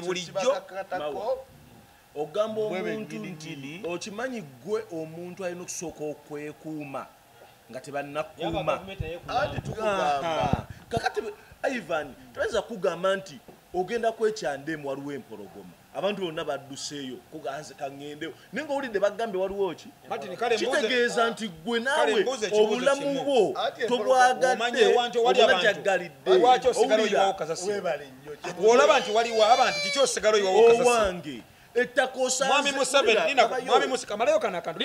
biri bulijjo ogamba omuntu nti okimanyi gwe omuntu alina okusooka okwekuuma nga tebannakuuma kakati Ivan tuweza kugamba nti ogenda kwekyandemu waliwo empologoma abantu bonna badduseeyo kuganze kangendewo nenga olidde bagambe waliwo ki kitegeeza nti gwe naawe obulamu bwo tobwagadde obulajaggalidde olaba nti waliwo abantu kiki osigala oyiwawo owange ettaka Mwami Museveni kamalayo kana kantu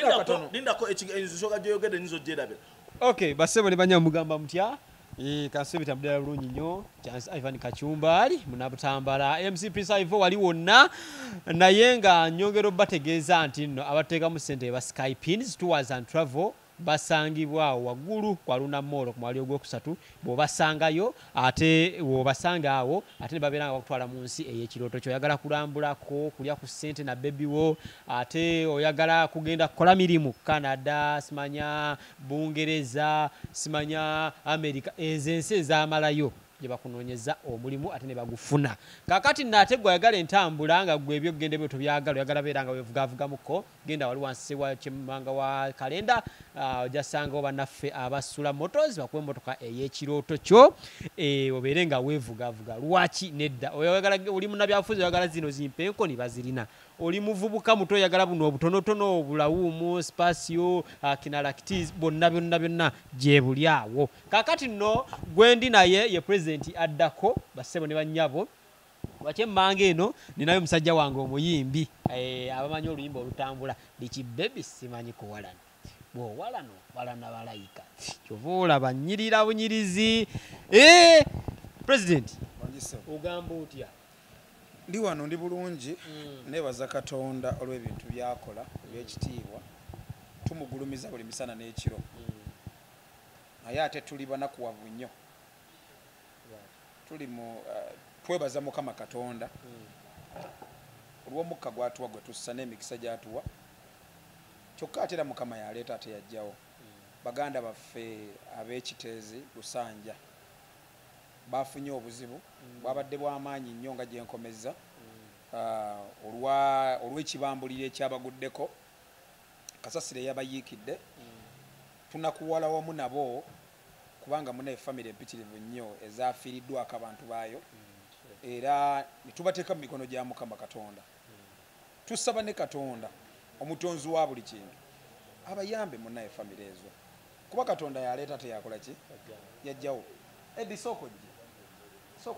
lindako ensonga gy'oyogedde nizo gyerabira. Okay, basebo ne banya mugamba mutya kansubi tambula bulungi nnyo Chance Ivan Kachumbali munabutambala MC Prince Ivo wali wonna naye nga nyongero bategeeza nti nno abateeka mu ssente ba Skypins Tours and Travel basangibwa waggulu kwa Luna Mall ku mwali ogwokusatu bw'obasangayo ate bw'obasanga awo ate ne babeera nga bakutwala mu nsi ey'ekirooto ky'oyagala kulambulako kulya ku ssente na bebi wo ate oyagala kugenda kukola mirimu Canada simanya Bungereza simanya America ezensi ezamalayo gye bakunoonyeza omulimu ate ne bagufuna kakati nate gwe oyagala entambula nga gwe ebyokugenda ebyo tobyagala oyagala beera nga wevugavugamuko genda wali wansi wa kyemmanga wa kalenda ojasanga bannaffe abasula motors bakuba emmotoka ey'ekirooto kyo obeere nga weevugavuga lwaki nedda oyagala oli munnabyabufuzi oyagala zino zimpenkoni bazirina oli muvubuka muto oyagala buno obutonotono obulawuumu spasio kinalactis byonna gye buli awo kakati nno gwendi naye ye president addako bassebo ne bannyabo wakyemmanga eno ninayo musajja wange omuyimbi abamanyi oluyimba olutambula likibebi simanyi kuwalana bw'owalano walana balayika kyova olaba nnyirira bunyirizi president ogamba otya ndi wano ndi bulungi nebaza Katonda olw'ebintu byakola ebyekitiibwa tumugulumiza buli misana n'ekiro naye ate tuli banakuwavu nnyo tuli mu twebaza Mukama Katonda olw'omukka gwatuwa gwe tussa n'emikisa gyatuwa kyokka ate era Mukama yaleeta ate yajjawo baganda baffe ab'ekiteezi Lusanja bafunye obuzibu bwabadde bw'amaanyi nnyo nga gyenkomeza olw'ekibambulire ekyabaguddeko kasasiro yabayiikidde tunakuwala wamu nabo kubanga muna efamire empitirivu nnyo ezaafiiriddwako abantu baayo era netubateeka mu mikono gya Mukama Katonda tusaba ne Katonda omutonzi wa buli kintu abayambe muna efamire ezo kuba Katonda yaleeta teyakola ki yajjawo Edi soko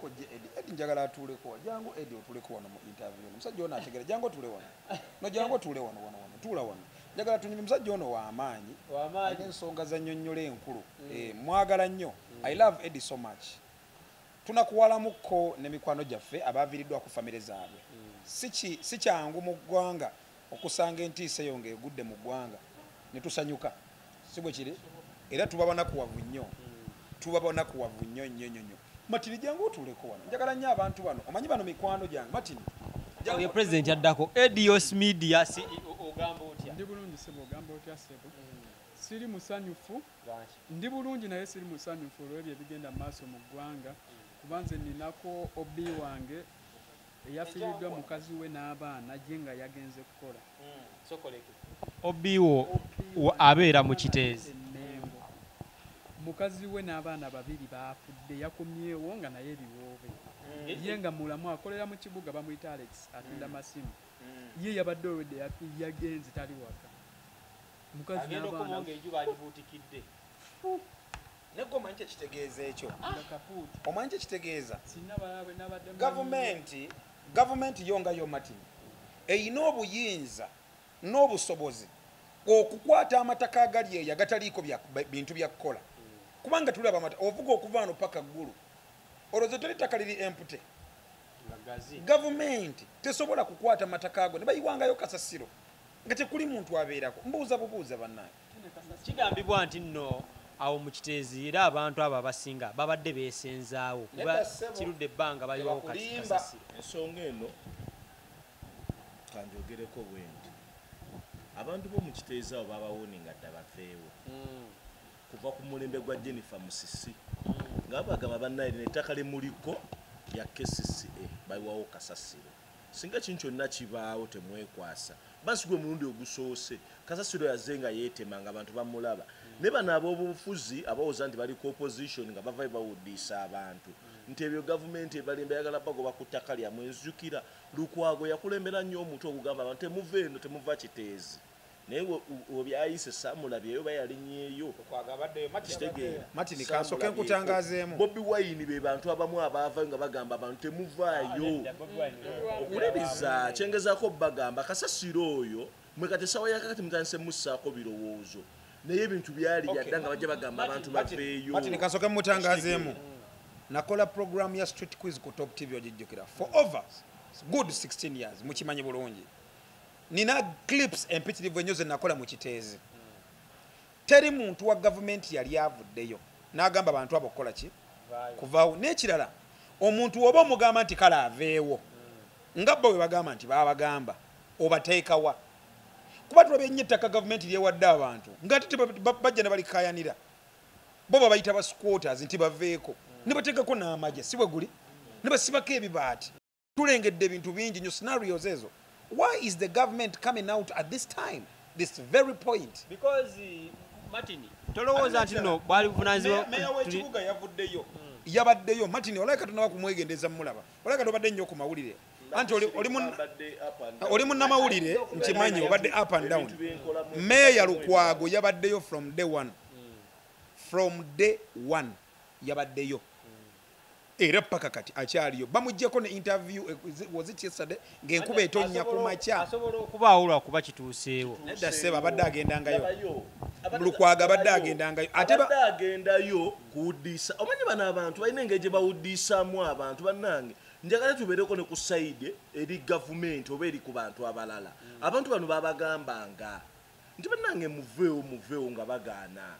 je Edi njagala atuuleko jangu Edi otuuleko wano mu interview musajja ono ategera jangu otuule wano no jangu otuule wano tuula wano njagala tunyumye musajja ono wa amaanyi ensonga za nnyonnyola enkulu mwagala nnyo I love Edi so much tunakuwalamuko n'emikwano gyaffe abaaviiriddwa ku famire zaabwe si kyangu mu ggwanga okusanga entiisa eyo ng'egudde mu ggwanga ne tusanyuka si bwe kiri era tuba banakuwavu nnyo nnyo Matini jangu otuuleko wano njagala nnyo abantu bano omanyi bano mikwano gyange Matini oyo president addako Edios Media CEO ogamba otya ndi bulungi sebo ogamba otya sebo siri musanyufu ndi bulungi naye siri musanyufu olw'ebyo ebigenda mu maaso mu ggwanga kubanze ninako obi wange eyafiiriddwa mukazi we n'abaana gye nga yagenze kukola obiwo abeera mu kiteezi mukazi we n'abaana babiri baafudde yakomyewo nga naye ebiwoobe ye nga mulamu akolera mu kibuga bamuyita Alex atunda masimu ye yabadde olwedde yagenze tali waka mukazi n'abaana Nego omanyi kitegeeza ekyo omanyi kitegeeza gavumenti yonga yo Matini eyina obuyinza n'obusobozi okukwata amataka agali eyo agataliiko bintu bya kukola kubanga tulaba ovuga okuva wano paka ggulu olowooza teri ttaka liri empute gavumenti tesobola kukwata amataka ago ne bayiwangayo kasasiro nga tekuli muntu abeerako mbuuza bubuuza bannaye kigambibwa nti nno awo mu kiteezi era abantu abo abasinga babadde beesenzaawo kuba kirudde ebbanga baliwawo kasasiro ensonga eno kanjogereko bwendi abantu b'omu kiteezi awo babawoninga dda bafeewo kuva ku mulembe gwa Jennifer Musisi nga bagamba bannaye ettaka limuliko lya KCCA bayiwawo kasasiro singa kintu kyonna kibaawo temwekwasa basi gwe mulundi ogusoose Kasasiro yazenga yeetemanga abantu bamulaba ne bano ab'obufuzi abawooza nti bali ku opposition nga bavayo bawuddisa abantu nti ebyo gavumenti ebalimba yagala bagoba ku ttaka lyammwe nzijukira Lukwago yakulembera nnyo omuntu okugamba abantu temuva eno temuva Kiteezi naye obyayise samulabyeyo bayalinyeeyo Martin kansoke nkutangazeemu Bobi Wine be bantu abamu abaavayo nga bagamba abantu temuvaayo okulebeza kyengezaako bagamba Kasasiro oyo mwekatesawo yakakati mutandise mussaako birowoozo naye ebintu byali yadda nga bajja bagamba abantu baveeyo Martin kansoke mutangazeemu nakola program ya street quiz ku Top TV ogijjukira for over good 16 years mukimanyi bulungi nina clips empitirivu ennyo ze nakola mu Kiteezi teri muntu wa gavumenti yali avuddeyo n'agamba abantu abo kukola ki kuvaawo n'ekirala omuntu oba omugamba nti kale aveewo nga bwe bagamba nti babagamba obateekawa kuba tulabye nnyo ettaka gavumenti lyewadde abantu ng'ate bajja ne balikayanira bo babayita ba squatters nti baveeko ne bateekako n'amagye si bwe guli ne basibako ebibaati tulengedde ebintu bingi nnyo scenarios ezo. Why is the government coming out at this time, this very point? Because Martin tolowooza nti no bwali buvunaanyizibwa meya w'ekibuga yavuddeyo yabaddeyo Martin oleka tunawa kumwegendeza mulaba oleka tobadde nnyo ku mawulire anti oli munnamawulire nkimanyi obadde up and down meya Lukwago yabaddeyo from day one yabaddeyo era paka kati akyaliyo bamuggyeko ne interview was it yesterday ng'enkuba etonnya ku makya asobola okubaawula kuba kituuseewo nedda seba abadde agendangayo Lukwago abadde agendangayo ate agendayo kuwuddisa omanyi bano abantu balina engeri gye bawuddisaamu abantu bannange njagala tubeereko ne ku sayidi eri gavumenti oba eri ku bantu abalala abantu bano babagambanga nti bannange muveewo nga bagaana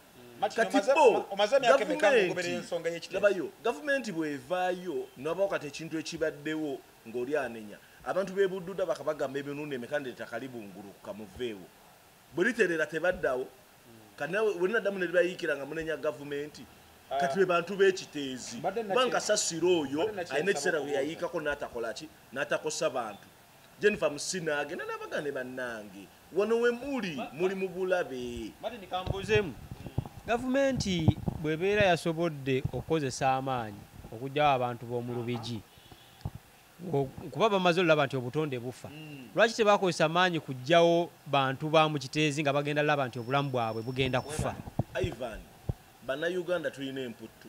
gavumenti bwevaayo nabawo kati ekintu ekibaddewo ng'oli anenya abantu beebudduda bakabagamba ebinuunu emikande ettaka libungulukuka muveewo bwe literera tebaddawo wenaddamu ne libayiikira nga munenya gavumenti kati be bantu b'Ekiteezi kubanga Kasasiro oyo alina ekiseera bwe yayiikako n'atakolaki n'atakosa bantu Jennifer Musina agenda n'abagane bannange wano we muli mu bulabe kambuzeemu gavumenti bw'ebeera yasobodde okukozesa amaanyi okuggyawo abantu b'omu Lubigi kuba bamaze olaba nti obutonde bufa lwaki tebakozesa amaanyi kuggyawo bantu ba mu Kiteezi nga bagenda laba nti obulamu bwabwe bugenda kufa Ivan bannayuganda tulina emputtu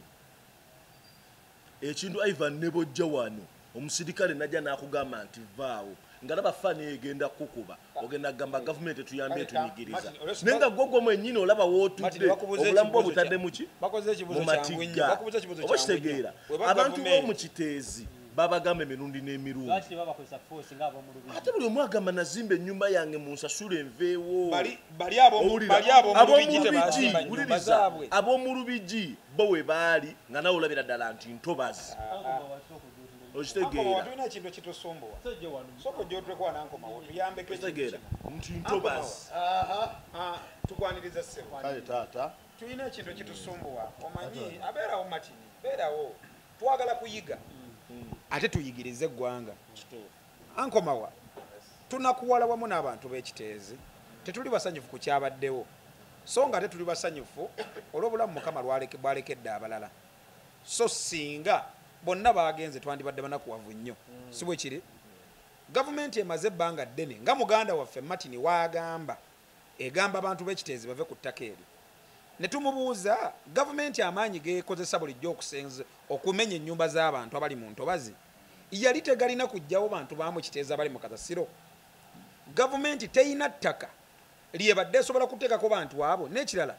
ekintu Ivan ne bojja wano omusirikale najja n'akugamba nti vaawo nga laba fani egenda kukuba ogenda kugamba gavumenti etuyambe etunyigiriza naye nga gwo mwennyini olaba wootudde obulamu bwo butadde muki mu matigga oba kitegeera abantu b'omu Kiteezi babagamba emirundi n'emirundi ate buli omu agamba nazimba ennyumba yange mu nsasula enveewo ab'omu Lubigi bo we baali nga nawe olabira ddala nti ntobazi okitegeera nti ntobazi tukwaniriza ssebo kale taata tulina ekintu ekitusumbuwa omanyi abeerawo Martin beerawo twagala kuyiga ate tuyigirize eggwanga ankomawa tunakuwala wamu n'abantu b'Ekiteezi tetuli basanyufu ku kyabaddewo so nga ate tuli basanyufu olw'obulamu Mukama bwalekedde abalala so singa bonna bagenze twandibadde banakuwavu nnyo si bwe kiri gavumenti emaze ebbanga ddene nga muganda waffe Martin waagamba egamba abantu b'Ekiteezi bave ku ttaka eri ne tumubuuza gavumenti amaanyi geekozesa bulijjo okumenya ennyumba z'abantu abali mu ntobazi yali tegalina kuggyawo bantu ba mu Kiteezi abali mu Kasasiro gavumenti teyina ttaka lyebadde esobola kuteekako bantu abo n'ekirala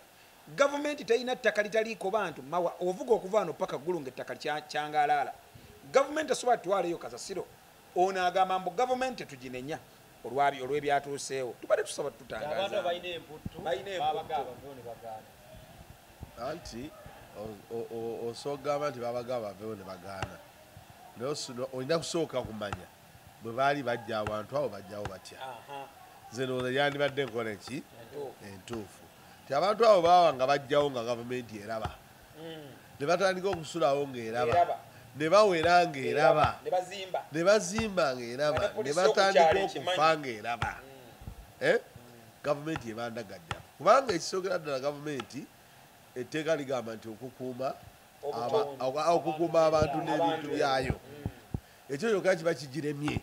gavumenti teyina ttaka litaliiko bantu mawa ovuga okuva wano paka ggulu ng'ettaka kyangalaala gavumenti esobola tutwaleyo Kasasiro ono agamba mbu gavumenti tuginenya olw'ebyatuuseewo tubadde tusaba tutangaza anti osogamba nti babagamba baveewo ne bagaana naye olina kusooka kumanya bwe baali bajja abantu abo bajjawo batya nze ndowooza yandibadde nkola eki entuufu ti abantu abo baawa nga bajjawo nga gavumenti eraba ne batandika okusulawo ng'eraba ne bawera ng'eraba ne bazimba ne bazimba ng'eraba ne batandika okufa ng'eraba gavumenti ebandagajja kubanga ekisookera ddala gavumenti etteeka ligamba nti okukuuma abantu n'ebintu byayo ekyo kyokka kiba kigiremye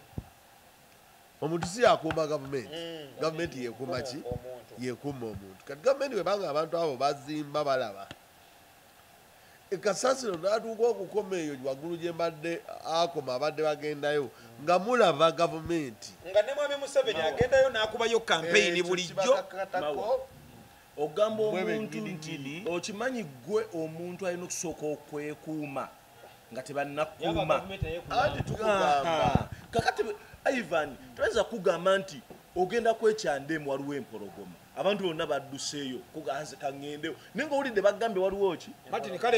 omuntu si yakuuma gavumenti yekuuma ki yekuuma omuntu kati gavumenti webanga abantu abo bazimba balaba ekasasiro n'atuuka okukoma eyo waggulu gye mbadde akoma abadde bagendayo nga mulaba gavumenti nga ne mwami Museveni agendayo n'akubayo kampeyini bulijjo ogamba omuntu nti okimanyi gwe omuntu alina okusooka okwekuuma nga tebannakuuma anti tukugamba kakati Ivan tuyinza kugamba nti ogenda kwekyandemu waliwo empologoma abantu bonna badduseeyo kuganze kaŋŋendewo naye ng'owulidde bagambye waliwo ki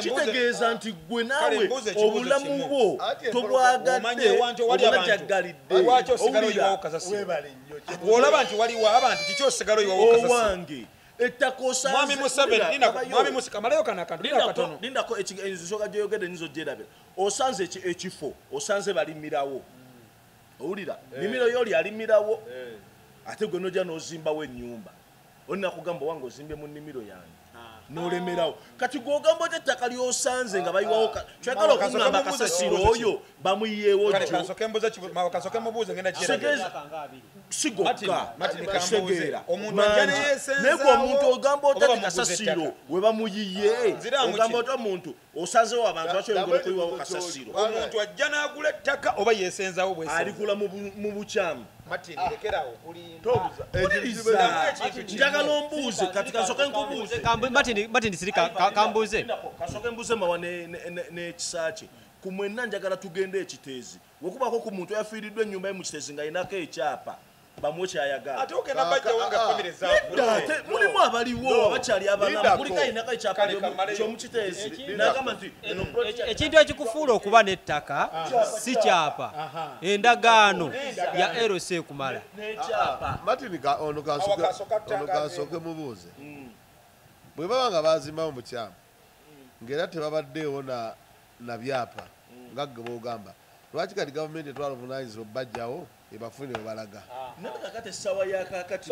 kitegeeza nti gwe naawe obulamu bwo tobwagadde obulajaggalidde olaba nti waliwo abantu kiki osigala oyiwawo owange ettaka osanzelindako ensooka gyoyogedde nizo gyerabira osanze ekifo osanze balimirawo owulira nimiro yooli alimirawo ate gwe nojja n'ozimbawo ennyumba onakugamba wange ozimbe mu nnimiro yange n'olemerawo kati gw'ogamba oti ettaka ly'osanze nga bayiwawo kyagala okungamba kasasiro oyo bamuyiyeewo jjo sigokka kitegeera naye gwe omuntu ogamba oti ati kasasiro we bamuyiye ogamba oti omuntu osanzewo abantu bakyongera okuyiwawo kasasiro omuntu ajja n'agula ettaka oba yeesenzawo bwese alikula mu bukyamu njagala ombuuze kati kasooke nkubuuze Martin sirika kambuuze kasooke mbuuze mawa n'ekisa kye ku mwenna njagala tugende ekiteezi wekubako ku muntu yafiiriddwa ennyumba ye mu kiteezi ng'alinako ekyapa bamuwe kyayagala mulimu abaliwo abakyali abalamu kuliko alinako ekyapa ky'omukiteezi nagamba nti ekintu ekikufuula okuba n'ettaka si kyapa endagaano ya LC kumala Martin ono kasooke mubuuze bwe baba nga bazimbawo mu kyama ng'era tebabaddeewo na byapa nga gwe boogamba lwaki kati gavumenti etwala obuvunaanyizibwa bajjawo ebafune webalaga nakakati essaawa yakakati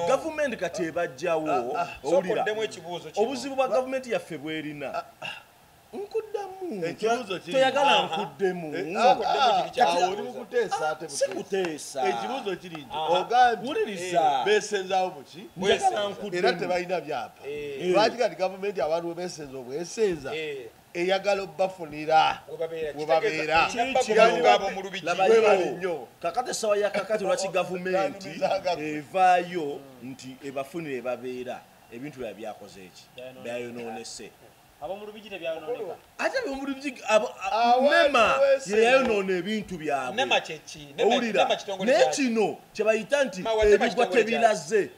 gavumenti kati ebajjawo owulira obuzibu bwa gavumenti yaffe bwerina nkuddamu toyagala nkuddemu sikuteesa ekibuuzo kiri nti ogambye beesenzaawo muki era tebalina byapa lwaki kati gavumenti abantu webeesenza obwesenza eyagala obbafunira webabeera nnyo kakati essaawa yakakati lwaki gavumenti evaayo nti ebafunire ebabeera ebintu bya byakoze eki byayonoonese ate mema yeyayonoona ebintu byabwe owulira naye kino kyebayita nti ebigwa tebiraze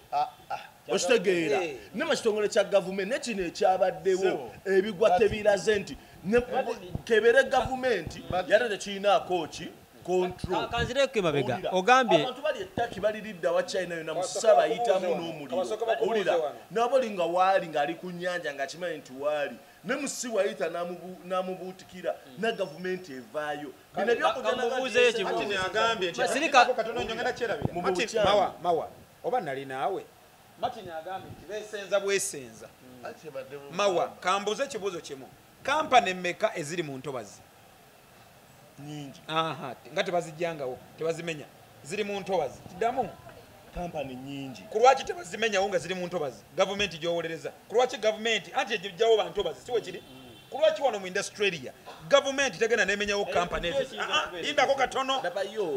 okitegeera nema kitongole kya gavumenti nekino ekyabaddewo ebigwa tebiraze nti kebere gavumenti yate tekirinaako ki kanzireko emabega ogambye abantu bali ettaki baliridda wa China yonna musisa bayitamu n'omuliro owulira naboli nga waali ng'ali ku nnyanja nga kimanyi nti waali ne musi wayita n'amubuutikira na gavumenti evaayo bino mawa oba nali naawe Martin agambye nti beesenza bwesenza mawa kambuze ekibuuzo kimu kampani emmeka eziri mu ntobazi nyingi nga tebazijjangawo tebazimenya ziri mu ntobazi kiddamu kampani nyingi ku lwaki tebazimenyawo nga ziri mu ntobazi gavumenti gyowolereza ku lwaki gavumenti anti egijjawo bantobazi siwe kiri ku lwaki wano mu Australia gavumenti tegenda nemenyawo kampani indako katono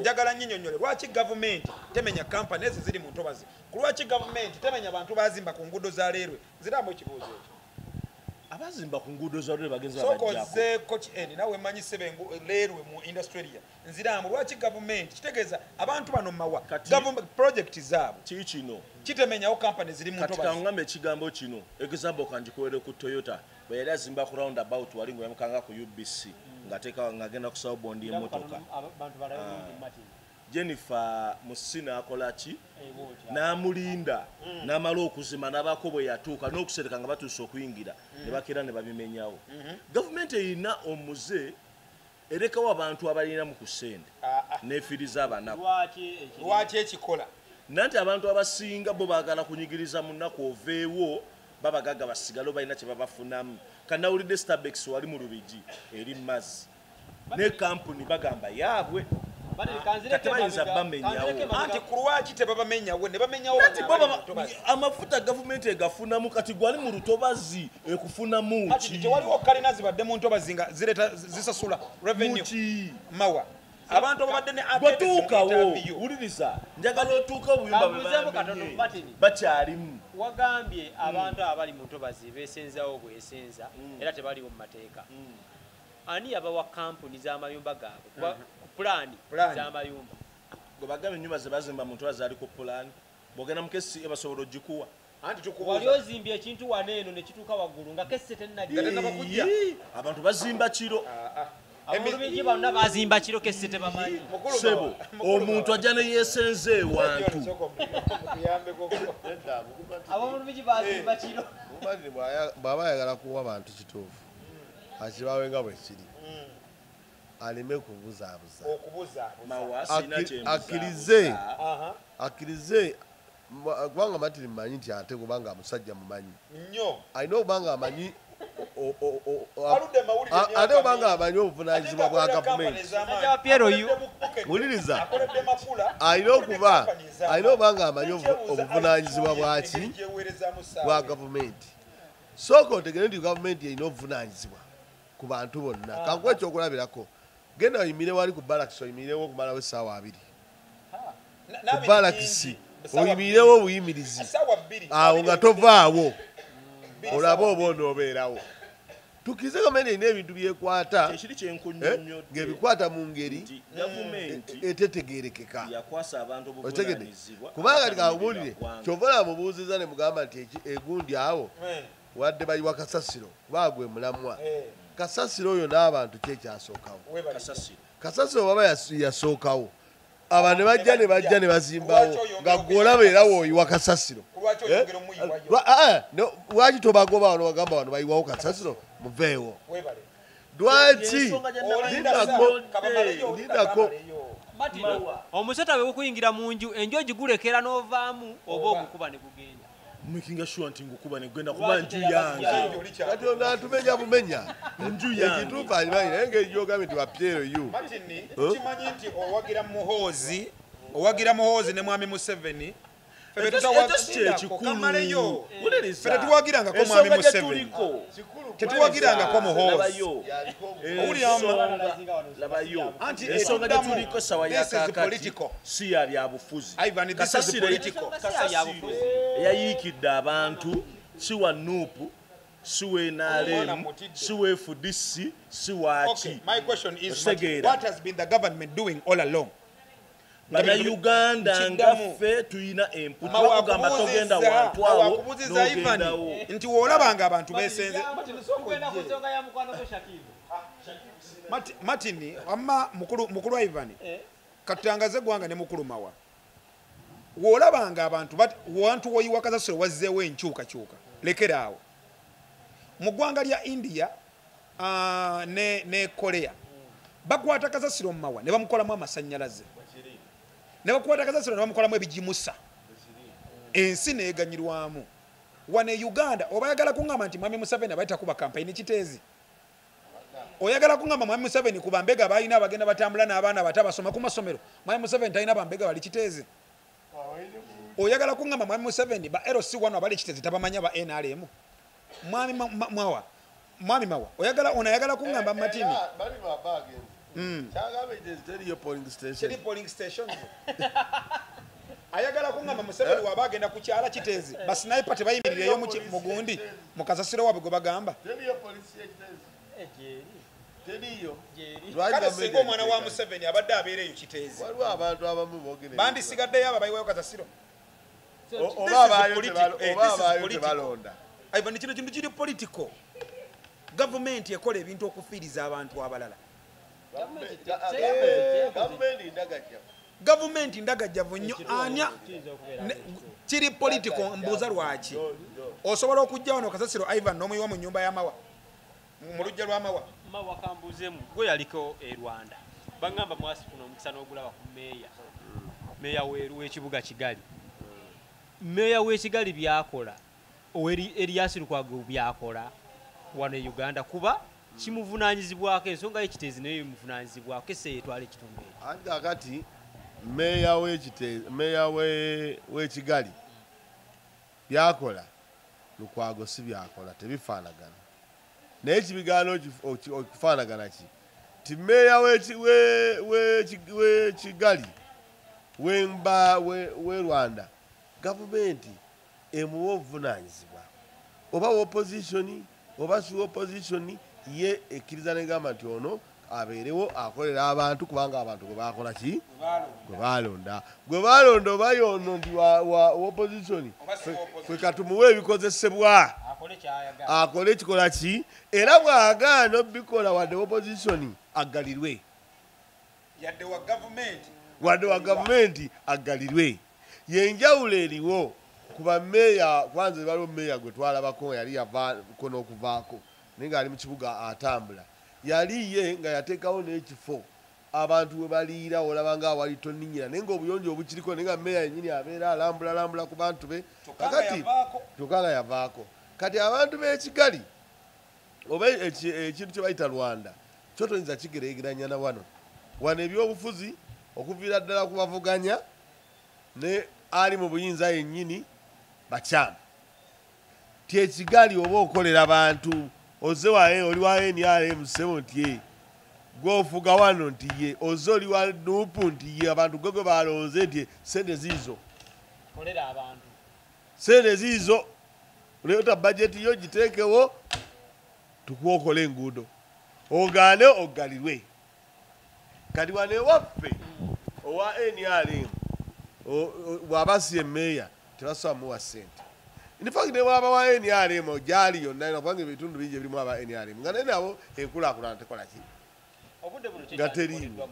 njagala nyinyonyole lwaki gavumenti temenya kampani ezo ziri mu ntobazi ku lwaki gavumenti temenya bantu bazimba ku nguudo za leerwe ziramu ekibuuzo ekyo abazimba ku nguudo za leerwe bagenza sokozeeko kiendi nawe manyi sebengu leerwe mu Australia nziramu lwaki gavumenti kitegeeza abantu bano mawa project zaabwe kino kitemenyawo kampani ziri mu ntobazi kati kangamba ekigambo kino example kanjikuwere ku Toyota bwe yali azimba ku roundabout wali ng'oyamukanga ku UBC ng'ateeka ng'agenda kusaba bondi y'emmotoka Jennifer Musina akolaki n'amulinda n'amala okuzima n'abako bwe yatuuka n'okusereka nga batuuse okuyingira ne bakera ne babimenyawo. Gavumenti erina omuze erekawo abantu abalina mu kusende n'efiriza abanaku. Lwaki ekikola Nanti abantu abasinga bo baagala kunyigiriza mu nnaku oveewo babagaga basigalo balina kye babafunamu. Kanawulidde Starbucks wali mu Lubigi eri mazzi ne kampuni bagamba yaabwe katebayinza bamenyawo. anti ku lwaki tebabamenyawo ne bamenyawo Kati baba amafuta gavumenti egafunamu kati gwali mu lutobazi ekufunamu ki? tewaliwo kalina zibadde mu ntobazi nga zisasula revenue Muki mawa abantu ababadde ne batuukawo wuliriza njagala otuuka obuyumba bwe bakyalimu. wagambye abantu abali mu ntobazi beesenzawo bwesenza era tebaliwo mu mateeka. Ani yabawa kampuni z'amayumba gaabwe kuba ku pulaani z'amayumba? Gwe bagamba ennyumba ze bazimba mu ntobazi ali ku pulaani bw'ogenda mu kesi ebasobola ogikuwa. anti Wali ozimbye ekintu wano eno ne kituuka waggulu nga kesse tennajja. Abantu bazimba kiro. Abulubigi bonna bazimba kiro kesse tebamanyi. Sebo omuntu ajja ne yeesenza ewantu. Abulubigi bazimba kiro. bw'aba ayagala kuwa bantu kituufu akibawe nga bwe kiri aleme kubuzaabuza akkirize kubanga Martin mmanyi nti ate kubanga musajja mumanyi alina okubanga amanyi ate obanga amanyi obuvunanyizibwa bwa gavumenti. Wuliriza alina obanga amanyi obuvunanyizibwa bwaki bwa gavumenti. Sooka otegere nti gavumenti erina obuvunanyizibwa ku bantu bonna. Kankuwa ekyokulabirako genda oyimire wali ku balakisi oyimirewo okumalawo essaawa 2 ku balakisi oyimirewo obuyimirizi awo nga tovaawo olaba oba onoobeerawo. Tukirize gavumenti erina ebintu byekwata ng'ebikwata mu ngeri etetegeerekeka. Otegedde kubanga tikabuulire kyova namubuuziza ne mugamba nti egundi awo wadde bayiwa kasasiro kuba gwe mulamwa. Kasasiro oyo n'abantu kyekyasookawo. Kasasiro baba yasookawo aba ne bajja ne bazimbawo nga gw'olaba era wooyiwa kasasiro. Lwaki tobagoba wano bagamba wano bayiwawo kasasiro muveewo? Lwaki lindako omusota bwe gukuyingira mu nju enju ogigulekera n'ovaamu oba ogukuba ne gugenda. Making sure nti ngukuba ne genda kuba nju yange. kati ono atumenya bumenya nju yange ekituufu alimanyi naye ngeri gyogambye nti bapyero yu kimanyi nti owagira muhoozi ne mwami Museveni tetuwagirangako mwami Museveni tetuwagirangako muhoozi anti ensonga gyetuliko sawa yakakati si ya byabufuzi. Kasasiro eyayiikidde abantu si wa nuupu si wa NRM si wa FDC si waki. My question is what has been the government doing all along? Uganda ngaffe tuyina emputu bakugamba togenda wantu awo n'ogendawo nti woolabanga abantu beesenze. Martin amma mukulu Ivan katangaze gwanga ne mukulu Mawa woolabanga abantu wantu woyiwa kasasiro wazzeewo enkyukakyuka lekera awo mu ggwanga lya India ne Korea bakwata kasasiro mu Mawa ne bamukolamu amasannyalaze ne bakwata kasasiro ne bamukolamu ebijimusa ensi neeganyirwamu. Wane Uganda obayagala kuŋŋamba nti mwami Museveni abayita kuba kampeyini kiteezi oyagala kuŋŋamba mwami Museveni ku bambega balina abagenda batambula n'abaana bato abasoma ku masomero mwami Museveni talina bambega bali kiteezi. Oyagala kuŋŋamba mwami Museveni ba LC1 abali kiteezi tabamanya ba NRM mwami Mawa oyagala kuŋŋamba Martin polling station ayagala kuŋŋamba Museveni waba agenda ku kyala kiteezi basinayipa tebayimirireyo mu gundi mu kasasiro wabwe gwe bagamba. Kale singa omwana wa Museveni abadde abeereyo kiteezi bandisigaddeyo abo bayiwayo kasasiro oba abaayo tebalonda. Ivan kino kintu kiri political. Gavumenti ekola ebintu okufiiriza abantu abalala. gavumenti ndagajjavu nnyo anya kiri political mbuuza lwaki osobola okujja wano Kasasiro Ivan n'omuyiwa mu nnyumba y'amawa mu lujja lw'amawa mawa kambuzeemu gwe yaliko e Rwanda bangamba mwasi kuno omukisa n'ogulaba ku meeya w'ekibuga Kigali meeya w'ekigali byakola Erias Lukwago byakola wano e Uganda kuba kimuvunaanyizibwako ensonga y'ekiteezi nayo muvunaanyizibwako ese yetwala ekitundu ekyo anti akati meeya w'ekigali byakola Lukwago si byakola tebifaanagana naye ekibigaana okufaanagana ki ti meeya w'ekigali w'e Rwanda gavumenti emuwa obuvunaanyizibwa oba opposition oba si opposition ye ekkiriza negamba nti ono abeerewo akolera abantu kubanga abantu gwe bakola ki gwe balonda oba yono ndi wa opposition kwe katumuwe ebikozesebwa akole kikola ki era bw'agaana obikola wadde opposition aggalirwe wadde wa gavumenti aggalirwe yenjawulo eriwo kuba meeya kwanza baliwo meeya gwe twalabako yali yavaako n'okuvaako naye ng'ali mu kibuga atambula yali ye nga yateekawo n'ekifo abantu we baliira olaba nga awali tonninyira naye ng'obuyonjo obukiriko naye nga meeya yennyini abeera alambula ku bantu be kakati kyokka nga yavaako kati abantu b'ekigali oba ekintu kye bayita Rwanda kyo toyinza kigereegeranya na wano ebyobufuzi okuviira ddala ku bavuganya ne ali mu buyinza yennyini bakyamu ti ekigali oba okolera bantu oze waye oli wa NRM sebo nti gwofuga wano nti ye oze oli wa nupu nti ye abantu gwe balonze nti sente ziizo kolera abantu sente ziizo leeta bajeti yo giteekewo tukuokola enguudo ogaane ogalirwe kati wane waffe owa NRM bw'abasi emmeeya tebasobola muwa ssente infact ne bwaba wa NRM gyali yonna kubanga ebitundu bingi ebirimu aba NRM nga naye nabo enkulaakulana tekola ki nga teriiwo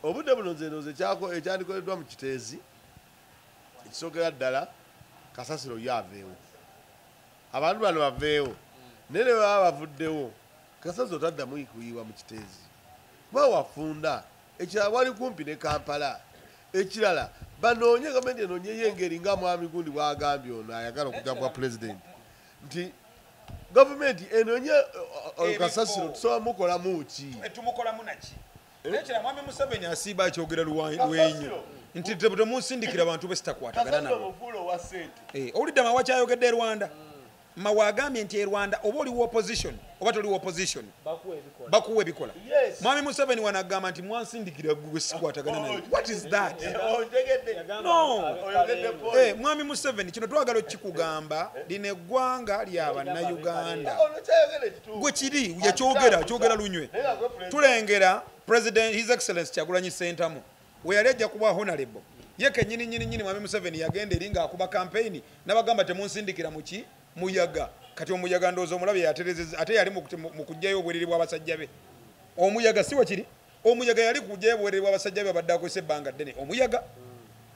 obudde buno nze ndoze ekyandikoleddwa mu kiteezi ekisookera ddala Kasasiro ye aveewo abantu bano baveewo naye ne baba bavuddewo Kasasiro taddamu kuyiwa mu kiteezi kuba wafunda ekirala wali kumpi ne Kampala ekirala banoonye gavumenti enoonyeyo engeri nga mwami gundi bwagambye ono ayagala okujja kwa pulezidenti nti gavumenti enoonye Kasasiro tusobola mukolamu ki tumukolamu naki ekirala mwami Museveni asiiba akyogera lwenyo nti temunsindikira abantu be sitakwatagana nabo owulidde mawa kyayogedde e Rwanda mawa agambye nti e Rwanda oba oliwo opposition oba toliwo opposition bakuwa ebikola mwami Museveni wanagamba nti mwansindikira gwe sikwatagana naye what is that no mwami Museveni kino twagala okikugamba lino eggwanga lya bannayuganda gwe kiri yakyogera lunywe tulengera president his excellence Kyagulanyi Ssentamu we yali ajja kuba honorable ye kennyini mwami Museveni yagenda eri ng'akuba campaign n'abagamba temunsindikira muki muyaga kati omuyaga ndoozi omulabe yaterezeza ate yali mu kujjayo obwereri bw'abasajja be omuyaga si wakiri omuyaga yali kujjayo obwereri bw'abasajja be abadde akozesa ebbanga ddene omuyaga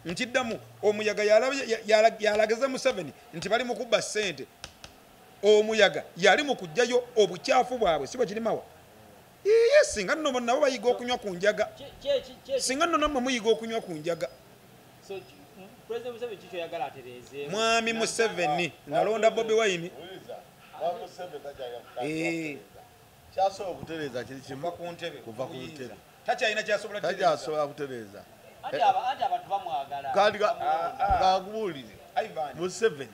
nkiddamu omuyaga yalageza Museveni nti bali mu kubba ssente omuyaga yali mu kujjayo obukyafu bwabwe si wakiri mawa iye singa nno nabo bayiga okunywa ku njaga singa nno nammwe muyiga okunywa ku njaga mwami Museveni nalonda Bobi Wine kyasobola okutereeza kiri kimu kuva ku ntebe takyasobola kutereeza kandi kankubuulire Museveni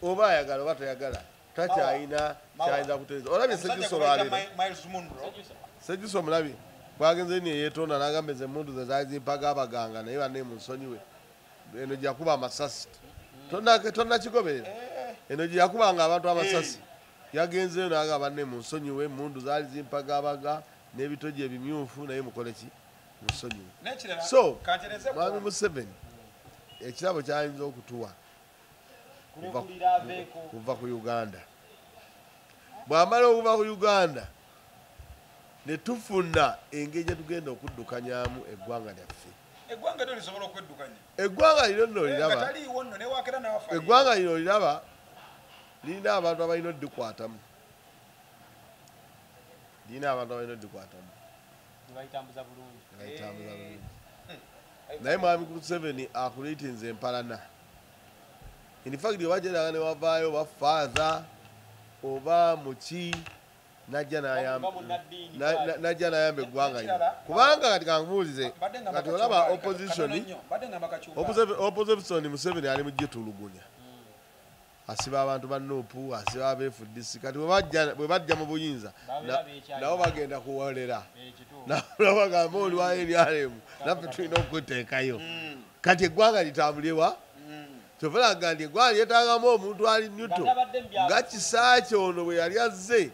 oba ayagala oba toyagala takyayina kyayinza kutereeza olabye Sejjuso lwaleero Sejjuso omulabye bwagenze ni yeetonda n'agamba ze emmundu ze zaali zimpaga abaganga naye banne munsonyiwe eno gye yakuba amasasi tonnakigoberera eno gye yakubanga abantu amasasi yagenzeyo n'agamba banne munsonyiwe emmundu zaali zimpaga abaga n'ebitogi ebimyufu naye mukole ki munsonyiwe so mwami Museveni ekirabo kyayinza okutuwa kuva ku Uganda bw'amala okuva ku Uganda ne tufuna engeri gye tugenda okuddukanyamu eggwanga lyaffe eggwanga lyo lisobola okweddukanya eggwanga lino nno nga liraba taliiwo nno newakera nawafa eggwanga lino liraba lirina abantu abalina oddikwatamu Baytambuza bulungi. naye mwami Museveni akuliitinze empalana in fact wajeraga ne wavaayo oba father oba muki najja n'ayamba eggwanga lino kubanga kati kankubuulize kati olaba opposition Museveni ali mugitulugunya asiba abantu ba Nuupu asiba abeefudisi kati bwe bajja mu buyinza nabo bagenda kuwolera nabo bagamba oliwayo eryalemu naffe tulina okuteekayo kati eggwanga litambulewa kyovulaga nti eggwanga lyetaagamu omuntu ali nyuto nga kisaaki ono bwe yali azze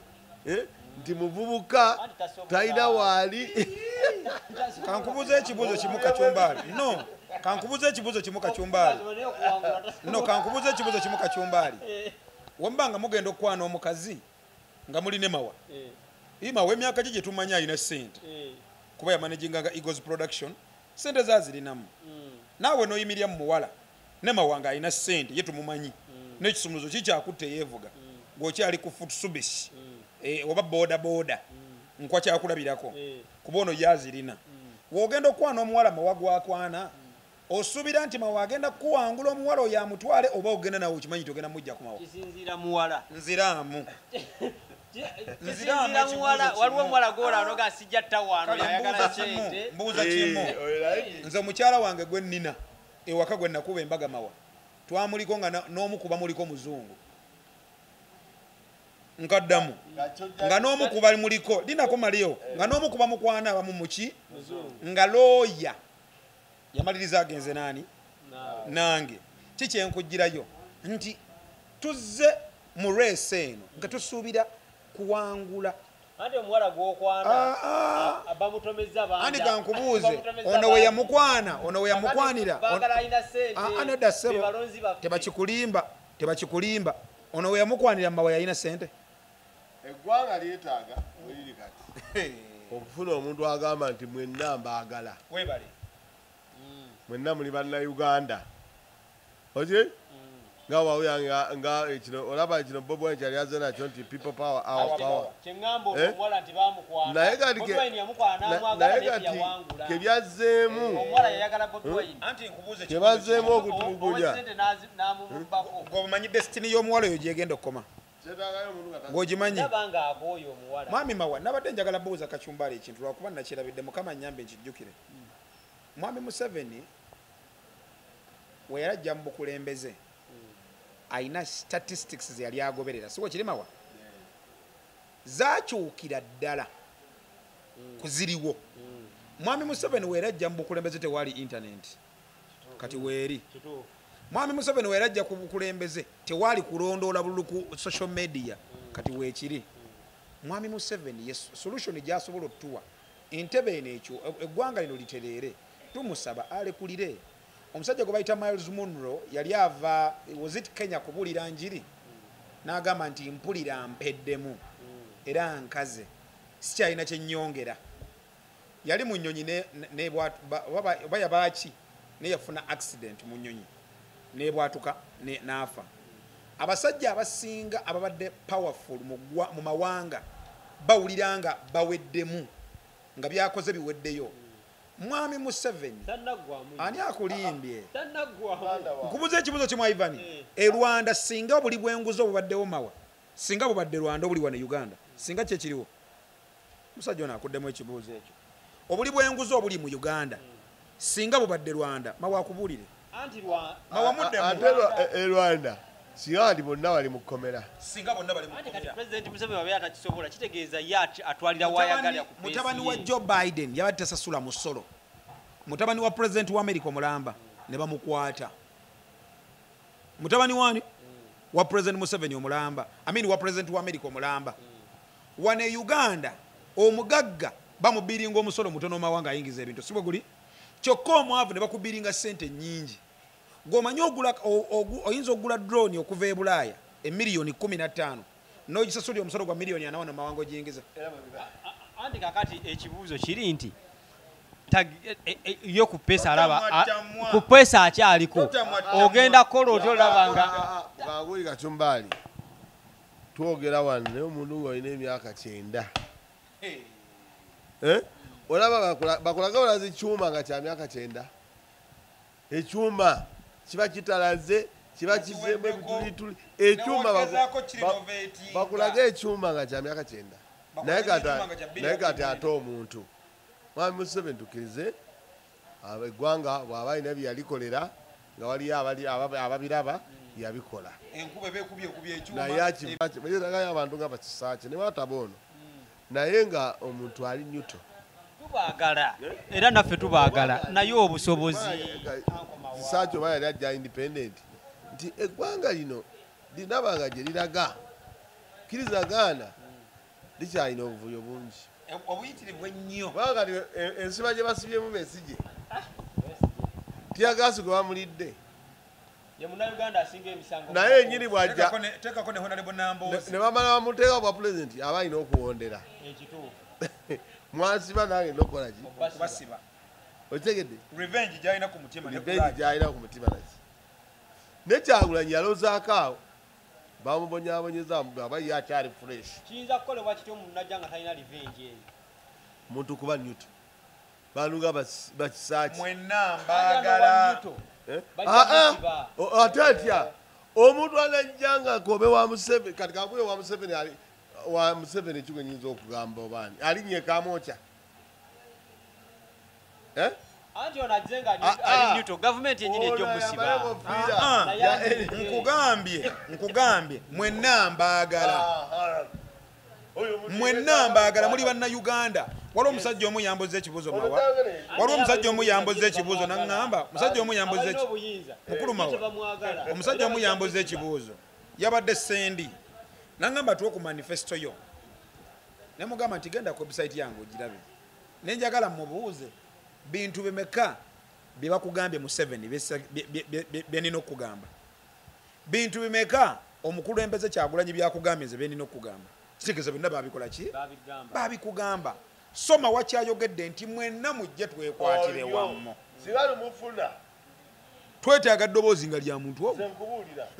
nti muvubuka talina waali kankubuuza ekibuuzo kimu Kacyumbaali no kankubuuza ekibuuzo kimu Kacyumbaali no kankubuuza ekibuuzo kimu Kacyumbaali wambanga mugenda okwana omukazi nga muli ne mawa imawa emyaka gye tumanya alina ssente kuba yamanaginganga Eagles Production ssente zazirinamu naawe noyimirya mu muwala ne mawa nga alina ssente ye tumumanyi n'ekisumuluzo kikyakutta eyeevuga ng'okyali ku foot subisi oba boda nkwa kyakulabirako kuba ono yazirina wogenda okwana omuwala mawa gwakwana osuubira nti mawa agenda kuwangula omuwala oyo amutwale oba ogenda nawe okimanyi togenda mujja kumawa kisinziira muwala nziraamu waliwo omuwala gwolano gasijja ttawaano yayagala kyente mbuuza kimu nze omukyala wange gwe nnina ewaka gwe nakuba embaga mawa twamuliko nga n'omukuba muliko muzungu nkaddamu nga n'omukuba muliko linako maliyo nga n'omukuba mukwana abamu muki nga looya yamaliriza agenze nani nange kikyenkugirayo nti tuzze mu reesi eno nga tusuubira kuwangula ate omuwala gwokwana bamutomeza bangi ani kankubuuze ono we yamukwana ono we yamukwanira nedda ssebo tebakikulimba ono we yamukwanira mawa yalina ssente eggwanga lyetaaga weliri kati okufuna omuntu agamba nti mwenna mbaagala webale mwenna muli bannayuganda oje nga wawuya nga ekino olaba kino Bobi Wine kyali azze nakyo nti people power our power kyengamba omuwala nti bamukwana naye kati kebyazzeemu omuwala yayagala Bobi Wine anti nkubuuze kyebazzeemu okutulugunya ng'omanyi destiny y'omuwala oyo gyegenda okukoma ng'ogimanyi nabanga agooyo omuwala mwami mawa nabadde njagala buuza Kacyumbaali ekintu lwakuba nakirabidde mukama nyambe nkijjukire mwami Museveni we yarajja mu bukulembeze ayina statistics ze yali agoberera siwo kiri mawa zakyukira ddala kuziriwo mwami Museveni we yarajja mu bukulembeze tewali internet kati weeri mwami Museveni we yarajja ku bukulembeze tewali kulondoola bululu ku social media kati weekiri mwami Museveni solution gyasobola otuwa entebe eno ekyo eggwanga lino litereere tumusaba alekulire omusajja gwe bayita Miles Munro yali ava was it Kenya kubuulira njiri n'agamba nti mpulira mpeddemu era nkaze sikyalina kyennyongera yali mu nnyonyi oba yabaaki naye yafuna accident mu nnyonyi nebwatuka n'afa abasajja abasinga ababadde powerful mu mawanga bawulira nga baweddemu nga byakoze biweddeyo mwami Museveni ani akulimbye nkubuza ekibuzo kimu Ivan Rwanda singa obuli bwenguzo obubaddewo mawa singa bubadde Rwanda obuli wane Uganda singa kyekiriwo musajja ono akuddemu ekibuuzo ekyo obuli bwenguzo obuli mu Uganda singa bubadde Rwanda mawa akubuulire mawa muddemu Rwanda singa ndi bonna bali mu kkomera singa bonna bali mu kkomera President Museveni wabe atakisobola kitegeeza yati atwalira wayagalya ku mutabani wa Joe Biden yabadde tasasula musolo mutabani wa President wa America omulamba ne bamukwata mutabani wani wa President Museveni omulamba wa President wa America omulamba wane Uganda omugagga bamubiringa omusolo mutono mawanga ayingiza ebintu sibwe guli kyokka omwavu ne bakubiringa sente nyingi gomanyi oyinza okugula drone okuva e Bulaaya emiliyoni 15 n'ogisasulira omusolo gwa miliyoni 4 na mawango giyingiza anti kakati ekibuuzo kiri nti yo ku pesa alaba ku pesa akyaliko ogenda kola otolaba nga banguli kachumbali twogera wano naye omuntu ng'olina emyaka 9 olaba bakulaga olazi kyuma nga kya myaka 9 ekyuma kiba kitalaze kiba kizembe bitulituli ekyuma bakulaga ekyuma nga kya myaka 9 naye kati ate omuntu Mwami Museveni tukirize eggwanga bw'aba alina bye yalikolera nga waliyo ababiraba yabikola naye akibaayo abantu nga bakisaakye ne bataboono naye nga omuntu ali nyuto tubaagala era naffe tubaagala naye obusobozi kisaakye oba yali ajja independent nti eggwanga lino linabanga gye liraga kirizagaana likyalina obuvuyo bungi obuyitirivu ennyo kubanga ensiba gye basibyemu besije tiyagasi gwe bamulidde naye enyini bwajja ne bamala bamuteeka bwa pulezidenti aba alina okuwondera mwasiba nange nokolaki okitegedde revenge gyalina ku mutima naki nekyagulanyi yalozaako awo bamubonyabonyeza aba ye akyali fresh kiyinza kukolebwa kityo omuntu najja nga talina revenge eyo muntu kuba nyuto bantu nga bakisaaki mwenna mbaagala ate atya omuntu anajja nga kobe wa Museveni kati kakube wa Museveni ekigwe nyinza okugamba obaani alinnye kamokya anti ono ajje nga ali nyuto gavumenti yenyini ejja omusiba nkugambye mwenna mbaagala muli bannayuganda waliwo omusajja omu yamboza ekibuuzo mawa waliwo omusajja omu yamboza ekibuuzo naŋŋamba omusajja omu yamboza mukulu mawa omusajja omu yamboza ekibuuzo yabadde sendi naŋŋamba tuwe ku manifesto yo ne mugamba nti genda ku website yange ogirabe nenjagala mubuuze bintu bimeka bye bakugambye Museveni byenina okugamba bintu bimeka omukulembeze Kyagulanyi byakugambye nze byenina okugamba kitegeeza byonna babikola ki babikugamba soma wakyayogedde nti mwenna mujje twekwatire wammo sibalumufuna twetaaga ddoboozi nga lya muntu ogwo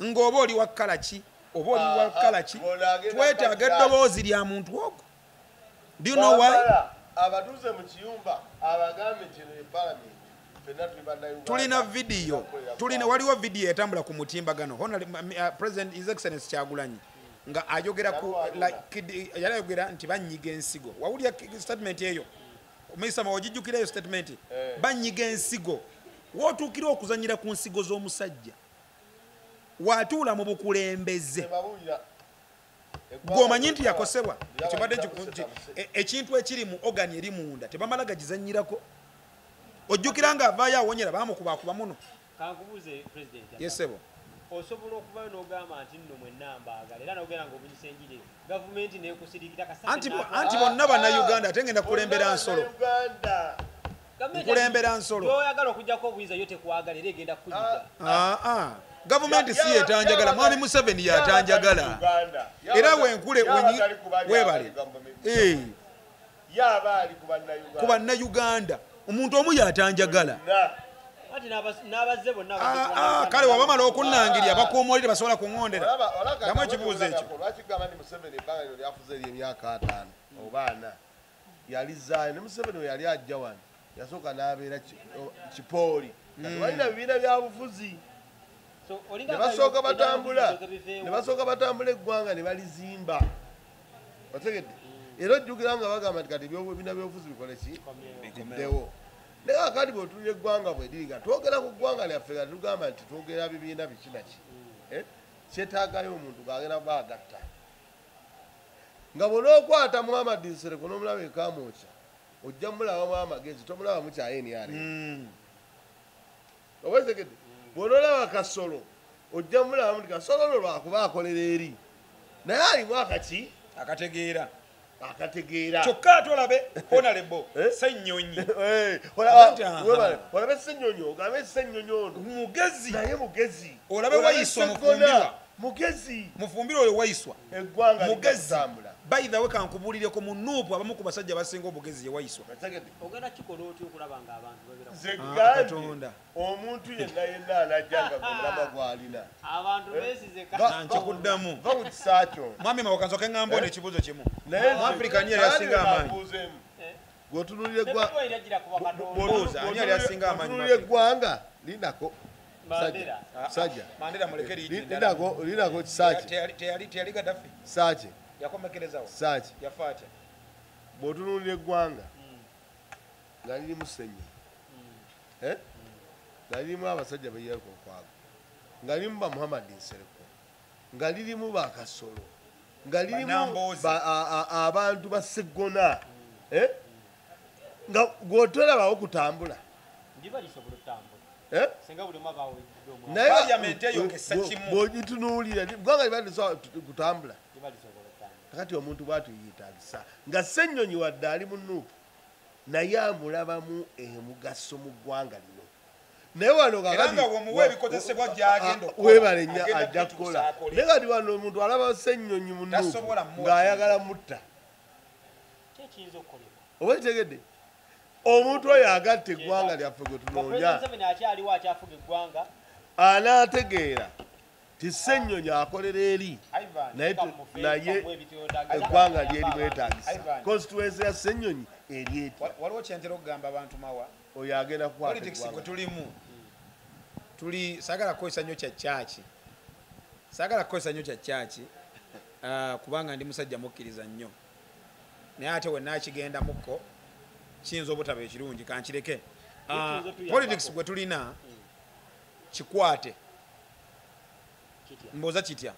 ng'oba oli wa kkala ki oba oli wa kkala ki twetaaga eddoboozi lya muntu ogwo do you know why abatuuze mu kiyumba abagambe nti eno epalamenti fenna tuli bannayuganda tulina vidiyo waliwo vidiyo etambula ku mutimbagano president his excellence Kyagulanyi nga ayogera ku yali ayogera nti banyiga ensigo wawulya statement eyo omuisama ogijjukira eyo statement banyiga ensigo wootuukira okuzanyira ku nsigo z'omusajja watuula mu bukulembeze gwomanyi nti yakosebwa ekintu ekiri mu ogani eri munda tebamala gagizanyirako ojjukira nga avaayo awonyera bamukubakuba muno kankubuuze president yesebo osobola okuvayo n'ogamba nti nno mwenna mbaagala era n'ogenda ng'obunyisa enjiri gavumenti neekusirikira anti bonna bannayuganda ate ngenda kulembera nsolo nkulembera nsolo oyagala okugjako obuyinza yo tekwagala era egenda kukuyiga gavumenti si yetanjagala mwami Museveni yatanjagala era wenkule webale ku bannayuganda omuntu omu yatanjagala kale wabamala okunnangirya bakuumoli tebasobola kuŋŋondera gamu ekibuuzo ekyo lwakigamba nti Museveni ebbanga lino lyafuze eri emyaka 5 oba 4 yalizaayo ne Museveni we yali ajja wano yasooka n'abeera kipooli walina bibiina byabufuzi ne basooka batambula eggwanga ne balizimba otegedde era ojjukira nga bagamba nti kati ebibiina byobufuzi bikole ki biddewo naye akati bwetulira eggwanga bwediriga twogera ku ggwanga lyaffe nga tugamba nti twogera bibiina bikinaki kyetaagayo omuntu gagenda baagatta nga bw'onookwata Muhammad Nsereko n'omulaba ekamwokya ojja mulabamu amagezi tomulaba mukyaye NRA obategedde bw'onoolaba Kasolo ojja mulabamu nti Kasolo olwo lwakuba akolera eri naye alimu akaki akategeera kyokka ate olabe honorable Ssennyonyi olabe Ssennyonyi ogambe Ssennyonyi ono mugezi naye mugezi olabe Wayiswa Mufumbirwa mugezi Mufumbirwa oyo Wayiswa eggwanga mugezi by the way kankubulireko mu nuupu abamu ku basajja basinga obugezi ye wayiswa ogenda kikola otya okulaba nga abantu babira zegandi omuntu yenna alajjanga gomulaba gwalina abantu besize nkikuddamu va ku kisakyo mwami mawakansoke ŋŋamba ono ekibuuzo kimu mu africa ani yali asinga amaanyi gwotunulira eggwanga lindako sajja Mandela muleke liiti lindako kisaki teyali Gaddafi saki yakomekerezawo saki yafa atya bw'otunulira eggwanga nga lirimu Ssenyo nga lirimu abasajja beyereka okwago nga lirimu ba Muhammad Nsereko nga lirimu ba Kasolo nga lirimu abantu ba Segona nga gw'otolabawo kutambula bw'ogitunuulira gwanga libadde kutambula kakati omuntu bwatuyitagisa nga Ssennyonyi wadde ali mu Nuupu naye amulabamu emugaso mu ggwanga lino naye wano webale nnyo ajja kukola naye kati wano omuntu alaba Ssennyonyi mu Nuupu ng'ayagala mutta oba kitegedde omuntu oyo agatta eggwanga lyaffe gwe tunoonya anaategeera ti Ssennyonyi akolera eri naye eggwanga lyerimwetagisa constituency ya Ssennyonyi eri etya waliwo kyentera okugamba abantu mawa oyo agenda politics gwe tulimu saagala kukozesa nnyo kya kyaki kubanga ndi musajja mukkiriza nnyo naye ate we naakigendamukko kiyinza obutaba ekirungi kankireke politics gwe tulina kikwate mbuuza kitya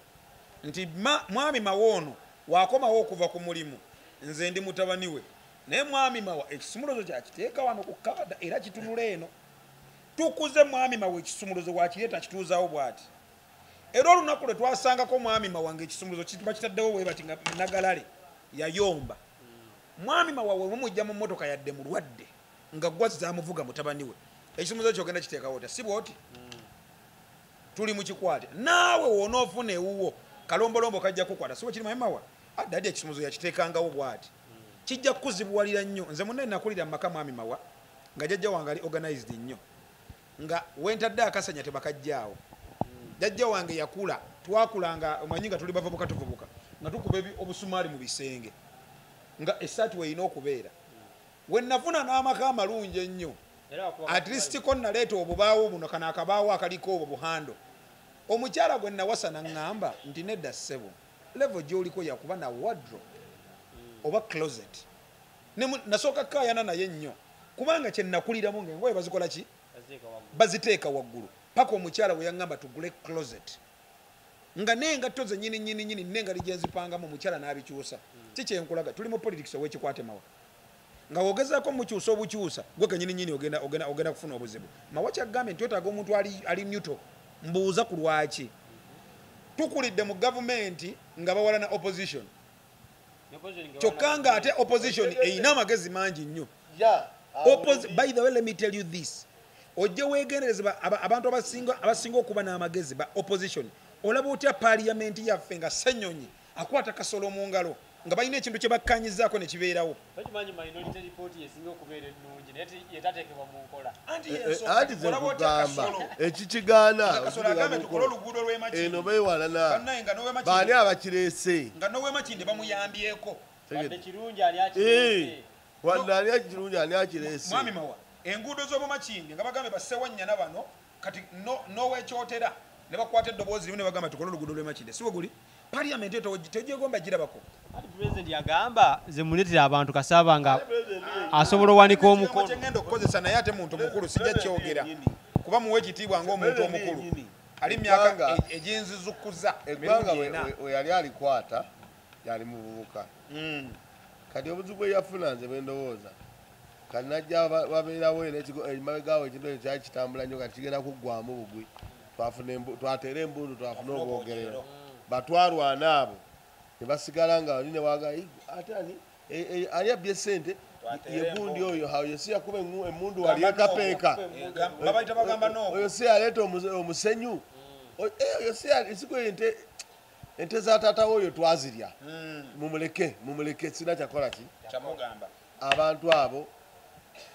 nti mwami Mawoono wakomawo okuva ku mulimu nze ndi mutabani we naye mwami Mawa ekisumuluzo kyakiteeka wano ku Kabada era kitunula eno tukuze mwami Mawa ekisumuluzo wakireeta kituuzaawo bw'ati era olunaku lwe twasangako mwami Mawa ng'ekisumuluzo bakitaddewo bwe bati nga Nagalale yayomba mwami Mawa we mumujja mu mmotoka yadde mulwadde nga gwazi zaamuvuga mutabani we ekisumuluzo kyogenda kiteekawo otya si bw'oti tuli mu kikwate naawe woonoofuna ewuwo kalombolombo kajja kukwata siwe kiri mwami Mawa addi ekisumuluzo yakiteekangawo bw'ati kijja kukuzibuwalira nnyo nze munne nakulira mu maka mwami Mawa nga jjajja wange ali organized nnyo nga wentadde akasanya tebakajjaawo jjajja wange yakula twakulanga omanyi nga tuli bavubuka tuvubuka nga tukuba obusumaali mu bisenge nga esaati weeyina okubeera we nafuna n'amaka amalungi ennyo at least ko naleeta obubaawo buno kana akabaawo akaliko obwo buhando omukyala gwe nawasa naŋŋamba nti nedda ssebo level gy'oliko yakuba na wardrobe oba closet nasooka kaayana naye nnyo kubanga kye nakuliramu ng'engoye bazikola ki baziteeka waggulu paka omukyala we yaŋŋamba tugule closet nga n'engatto ze nyini n'engali gye nzipangamu omukyala n'abikyusa kikyenkulaga tuli mu politics ow'ekikwate Mawa nga wogezaako mukyusa obukyusa gwe kenyininyini ogenda kufuna obuzibu Mawa kyagambye nti otaaga omuntu ali nyuto mbuuza ku lwaki tukulidde mu gavumenti nga bawalana opposition kyokka nga ate opposition eyina amagezi mangi nnyo by the way let me tell you this ojje weegendereza abantu abasinga okuba n'amagezi ba opposition olaba otya parliamenti yaffe nga Ssennyonyi akwata Kasolo mu ngalo nga balina ekintu kye bakkanyizaako ne kibeerawo anti ze kugamba ekikigaana eno beewala baani abakireese nga nowemakinde bamuyambyeko wadde ani akirungi ani akireese mwami Mawa enguudo z'obumakindi nga bagambye bassewanyana bano kati nowekyotera ne bakwata eddoboozi limu ne bagamba tukole oluguudo lw'emakinde siwe guli parliament tegyegomba girabako president yagamba ze muletera abantu kasaba nga asobola owanika omukono kyengenda okukozesa naye ate muntu mukulu sijja kyogera kuba muwe ekitiibwa ng'omuntu omukulu ali myaka eginzizukuza eggwanga we yali alikwata yali muvubuka kati obuzibu bwe yafuna nze bwe ndowooza kati najja babeerawo emabegaawo ekintu ekyo kyali kitambula nnyo kati kigenda kuggwamu bugwi twateera embundu twafuna obwogerero batwarwana abo ne basigala nga bali ne waga ate ani abbye sente yegundi oyo si yakuba emmundu wali ekapeeka oyo si yaleeta omusenyu oyo si sikwente ente za taata oyo twazirya mumuleke sina kyakola ki kyamugamba abantu abo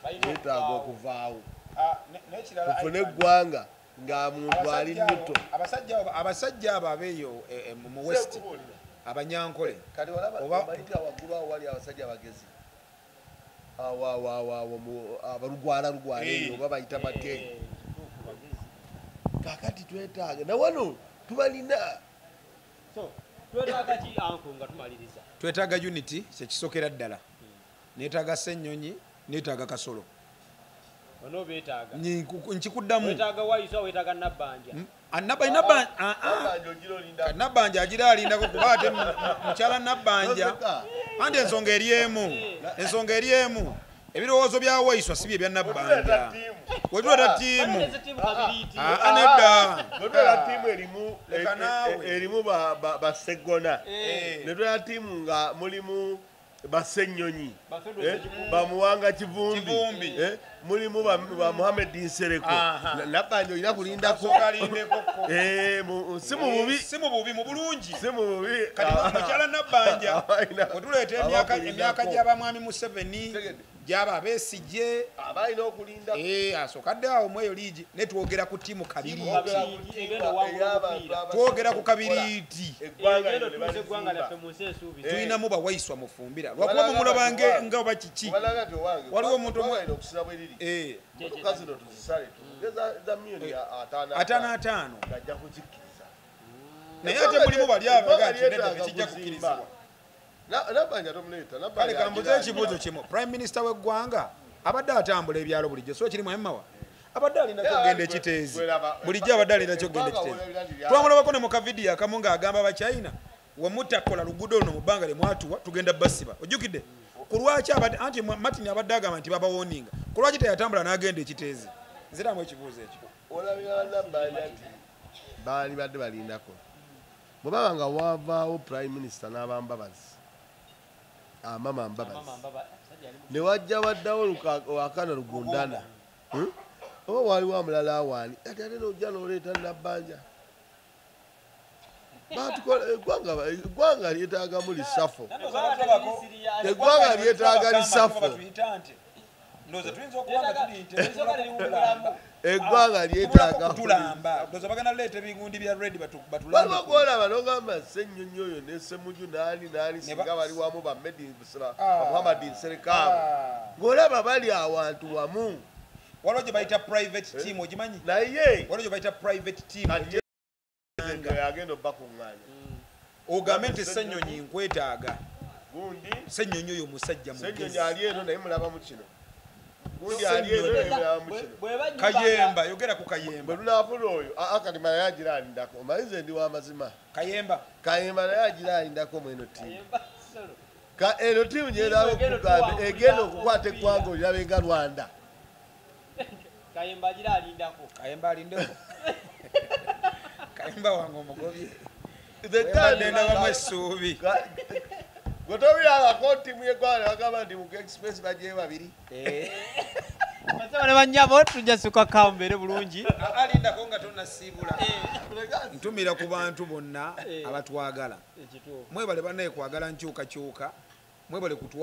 betaaga okuvaawo tufune eggwanga nga muntu ali luto abasajja abo abeeyo mu west abanyankole kati olababayita waggulu awo wali abasajja abagezi abalugwala eyo oba bayita bakeeyi kakati twetaaga nawano tubalina twetaaga unity kyekisokera ddala neetaaga Ssenyonyi neetaaga Kasolo nkikuddamu Nabbanja agira alindako kuba ate mukyala Nabbanja anti ensonga eri emu ebirowoozo bya Waiswa si bye bya Nabbanja wetuleta ttiimu nedda erimu basegona netuleta ttiimu nga mulimu Bassenyonyi bamuwanga Kivumbi mulimu ba Muhammad Nsereko Nabbanja olina kulindako si mu bubi mu bulungi mukyala Nabbanja wetuleeta emyaka gy'abamwami Museveni gyaba Besigye abalina okulinda asokadde awo mweyo liigi netwogera ku ttiimu kabiri twogera ku kabiriiti tulinamu bawaiswa mufumbira lwakuba mumulaba nga oba kiki waliwo omuntu ataano naye ate mulimu bali abagakijja kukkirizibwa kale kambuze ekibuuzo kimu prime minister w'eggwanga abadde atambula ebyalo bulijjo so kirimu emmawa abadde alina kyogenda ekiteezi bulijjo abadde alina kyogenda ekiteezi twamulabako ne mu kavidiyo akamu ng'agamba Abachina wemutakola luguudo luno mu bbanga lyemwatuwa tugenda basiba ojjukidde ku lwaki anti Martin abadde agamba nti babawoninga ku lwaki teyatambula n'agenda ekiteezi nziramu ekibuuzo ekyo olabira Nabbanja nti baali badde balindako bwe baba nga wavaawo prime minister n'abambabazi amama mbabazi ne wajja waddawo wakana lugundana oba waliwo amulala awaani ati ate nojja n'oleeta Nabbanja eggwanga lyetaagamu lisafo eggwanga lyetaaga lisafo eggwanga lyetaagaolaba nogamba Ssenyonyi oyo ne Ssemuju naani singa bali wamu Muhammad Nserekaabo ng'olaba bali awantu wamu waliwo gye bayita private team ogimanyi naye waliwo gye bayita private team agenda obbakuŋŋaanya ogambe nti Ssenyonyi nkwetaaga Ssenyonyi oyo musajja Ssenyonyi ali eno naye mulabamu kino gundi ali eno naye mulabamu kino Kayemba yogera ku Kayemba bwe tunaafuna oyo akadima naye agira alindako omanyize ndi w'amazima Kayemba naye agira alindako mu eno ttiimu eno ttiimu gyeraaba okugamba egenda okukwata eggwanga olirabe nga Rwanda Kayemba agira alindako Kayemba wange omugobye ndaba essuubi gwetobirabako ttiimu yeggwanga bagamba nti mu express bagye babiri basaba ne bannyabo tujja suka kambere bulungi alindako nga tonasiibula ntumira ku bantu bonna abatwagala mwebale bannaye kwagala nkyukakyuka mwebale kutwa